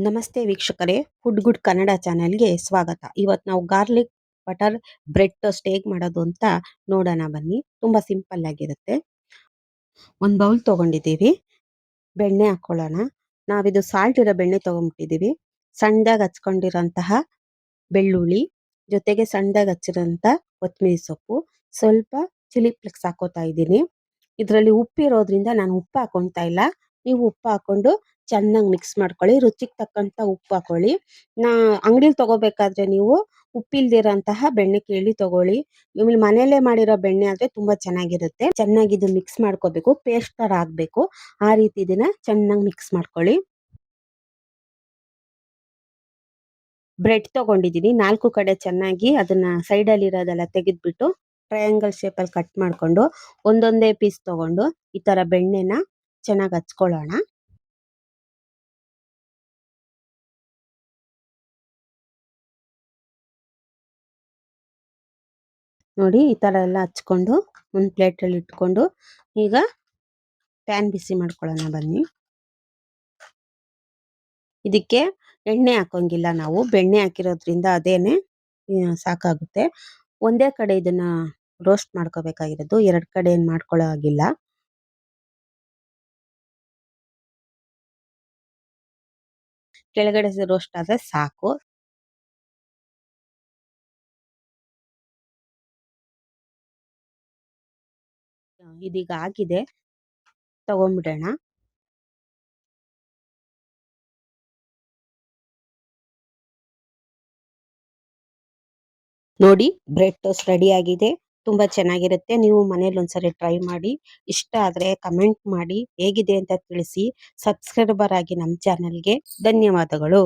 ನಮಸ್ತೆ ವೀಕ್ಷಕರೇ, food good Kannada ಚಾನೆಲ್ಗೆ ಸ್ವಾಗತ. ಇವತ್ತು ನಾವು ಗಾರ್ಲಿಕ್ ಬಟರ್ ಬ್ರೆಡ್ ಟೋಸ್ಟ್ ಹೇಗೆ ಮಾಡೋದು ಅಂತ ನೋಡೋಣ ಬನ್ನಿ. ತುಂಬಾ ಸಿಂಪಲ್ ಆಗಿರುತ್ತೆ. ಒಂದು ಬೌಲ್ ತಗೊಂಡಿದ್ದೀವಿ. ಬೆಣ್ಣೆ ಹಾಕೊಳ್ಳೋಣ. ನಾವಿದು ಸಾಲ್ಟ್ ಇರೋ ಬೆಣ್ಣೆ ತಗೊಂಡ್ಬಿಟ್ಟಿದ್ದೀವಿ. ಸಣ್ಣದಾಗಿ ಹಚ್ಕೊಂಡಿರೋಂತಹ ಬೆಳ್ಳುಳ್ಳಿ, ಜೊತೆಗೆ ಸಣ್ಣದಾಗಿ ಹಚ್ಚಿರೋಂಥ ಕೊತ್ತಂಬರಿ ಸೊಪ್ಪು, ಸ್ವಲ್ಪ ಚಿಲ್ಲಿ ಫ್ಲೇಕ್ಸ್ ಹಾಕೋತಾ ಇದ್ದೀನಿ. ಇದರಲ್ಲಿ ಉಪ್ಪಿರೋದ್ರಿಂದ ನಾನು ಉಪ್ಪು ಹಾಕೊಳ್ತಾ ಇಲ್ಲ. ನೀವು ಉಪ್ಪು ಹಾಕೊಂಡು ಚೆನ್ನಾಗಿ ಮಿಕ್ಸ್ ಮಾಡ್ಕೊಳ್ಳಿ. ರುಚಿಗೆ ತಕ್ಕಂತ ಉಪ್ಪು ಹಾಕೊಳ್ಳಿ. ಅಂಗಡಿಲಿ ತಗೋಬೇಕಾದ್ರೆ ನೀವು ಉಪ್ಪಿಲ್ದಿರೋಂತಹ ಬೆಣ್ಣೆ ಕೇಳಿ ತಗೊಳ್ಳಿ. ನಿಮ್ಮಲ್ಲಿ ಮನೆಯಲ್ಲೇ ಮಾಡಿರೋ ಬೆಣ್ಣೆ ಆದ್ರೆ ತುಂಬಾ ಚೆನ್ನಾಗಿರುತ್ತೆ. ಚೆನ್ನಾಗಿ ಇದು ಮಿಕ್ಸ್ ಮಾಡ್ಕೋಬೇಕು. ಪೇಸ್ಟ್ ತರ ಆಗ್ಬೇಕು. ಆ ರೀತಿ ಇದನ್ನ ಚೆನ್ನಾಗಿ ಮಿಕ್ಸ್ ಮಾಡ್ಕೊಳ್ಳಿ. ಬ್ರೆಡ್ ತಗೊಂಡಿದ್ದೀನಿ. 4 ಕಡೆ ಚೆನ್ನಾಗಿ ಅದನ್ನ ಸೈಡಲ್ಲಿ ಇರೋದೆಲ್ಲ ತೆಗೆದ್ಬಿಟ್ಟು ಟ್ರಯಾಂಗಲ್ ಶೇಪಲ್ಲಿ ಕಟ್ ಮಾಡ್ಕೊಂಡು ಒಂದೊಂದೇ ಪೀಸ್ ತಗೊಂಡು ಈ ತರ ಬೆಣ್ಣೆನ ಚೆನ್ನಾಗಿ ಹಚ್ಕೊಳ್ಳೋಣ. ನೋಡಿ ಈ ತರ ಎಲ್ಲ ಹಚ್ಕೊಂಡು ಒಂದು ಪ್ಲೇಟಲ್ಲಿ ಇಟ್ಕೊಂಡು ಈಗ ಪ್ಯಾನ್ ಬಿಸಿ ಮಾಡ್ಕೊಳ್ಳೋಣ ಬನ್ನಿ. ಇದಕ್ಕೆ ಎಣ್ಣೆ ಹಾಕೋಂಗಿಲ್ಲ, ನಾವು ಬೆಣ್ಣೆ ಹಾಕಿರೋದ್ರಿಂದ ಅದೇನೆ ಸಾಕಾಗುತ್ತೆ. ಒಂದೇ ಕಡೆ ಇದನ್ನ ರೋಸ್ಟ್ ಮಾಡ್ಕೋಬೇಕಾಗಿರೋದು, 2 ಕಡೆ ಏನ್ ಮಾಡ್ಕೊಳ್ಳೋ ಹಾಗಿಲ್ಲ. ಕೆಳಗಡೆ ರೋಸ್ಟ್ ಆದ್ರೆ ಸಾಕು. ಇದೀಗ ಆಗಿದೆ, ತಗೊಂಡ್ಬಿಡೋಣ. ನೋಡಿ, ಬ್ರೆಡ್ ಟೋಸ್ಟ್ ರೆಡಿ ಆಗಿದೆ. ತುಂಬಾ ಚೆನ್ನಾಗಿರುತ್ತೆ. ನೀವು ಮನೇಲಿ ಒಂದ್ಸರಿ ಟ್ರೈ ಮಾಡಿ. ಇಷ್ಟ ಆದ್ರೆ ಕಮೆಂಟ್ ಮಾಡಿ ಹೇಗಿದೆ ಅಂತ ತಿಳಿಸಿ. ಸಬ್ಸ್ಕ್ರೈಬರ್ ಆಗಿ ನಮ್ಮ ಚಾನೆಲ್ಗೆ ಧನ್ಯವಾದಗಳು.